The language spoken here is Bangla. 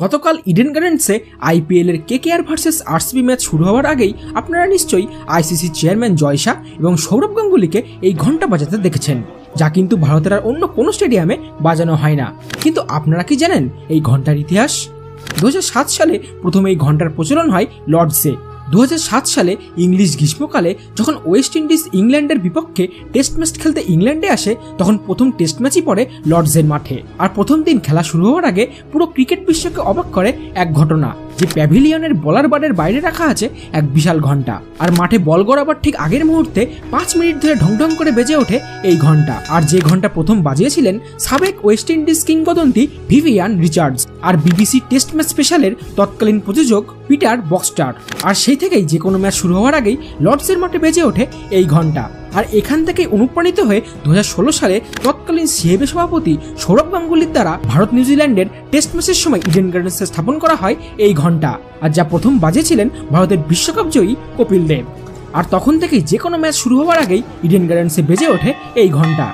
গতকাল ইডেন গার্ডেন্সে আইপিএল এর কেকেআর ভার্সেস আরসিবি ম্যাচ শুরু হওয়ার আগেই আপনারা নিশ্চয়ই আইসিসি চেয়ারম্যান জয় শাহ এবং সৌরভ গাঙ্গুলিকে এই ঘন্টা বাজাতে দেখেছেন, যা কিন্তু ভারতের আর অন্য কোনো স্টেডিয়ামে বাজানো হয় না। কিন্তু আপনারা কি জানেন এই ঘন্টার ইতিহাস? 2007 সালে প্রথমে এই ঘন্টার প্রচলন হয় লর্ডসে। 2007 সালে ইংলিশ গ্রীষ্মকালে যখন ওয়েস্ট ইন্ডিজ ইংল্যান্ডের বিপক্ষে টেস্ট ম্যাচ খেলতে ইংল্যান্ডে আসে, তখন প্রথম টেস্ট ম্যাচই পড়ে লর্ডসের মাঠে। আর প্রথম দিন খেলা শুরু হওয়ার আগে পুরো ক্রিকেট বিশ্বকে অবাক করে এক ঘটনা, যে প্যাভিলিয়নের বলার বারের বাইরে রাখা আছে এক বিশাল ঘন্টা, আর মাঠে বল গড়াবার ঠিক আগের মুহূর্তে 5 মিনিট ধরে ঢং ঢং করে বেজে ওঠে এই ঘন্টা। আর যে ঘন্টা প্রথম বাজিয়েছিলেন সাবেক ওয়েস্ট ইন্ডিজ কিংবদন্তি ভিভিয়ান রিচার্ডস আর বিবিসি টেস্ট ম্যাচ স্পেশালের তৎকালীন প্রযোজক পিটার বক্সটার। আর সেই থেকেই যে কোনো ম্যাচ শুরু হওয়ার আগেই লর্ডসের মাঠে বেজে ওঠে এই ঘন্টা। আর এখান থেকেই অনুপ্রাণিত হয়ে 2016 সালে তৎকালীন সিএবি সভাপতি সৌরভ গাঙ্গুলির দ্বারা ভারত নিউজিল্যান্ডের টেস্ট ম্যাচের সময় ইডেন গার্ডেন্সে স্থাপন করা হয় এই ঘন্টা, আর যা প্রথম বাজিয়েছিলেন ভারতের বিশ্বকাপ জয়ী কপিল দেব। আর তখন থেকেই যে কোনো ম্যাচ শুরু হওয়ার আগেই ইডেন গার্ডেন্সে বেজে ওঠে এই ঘন্টা।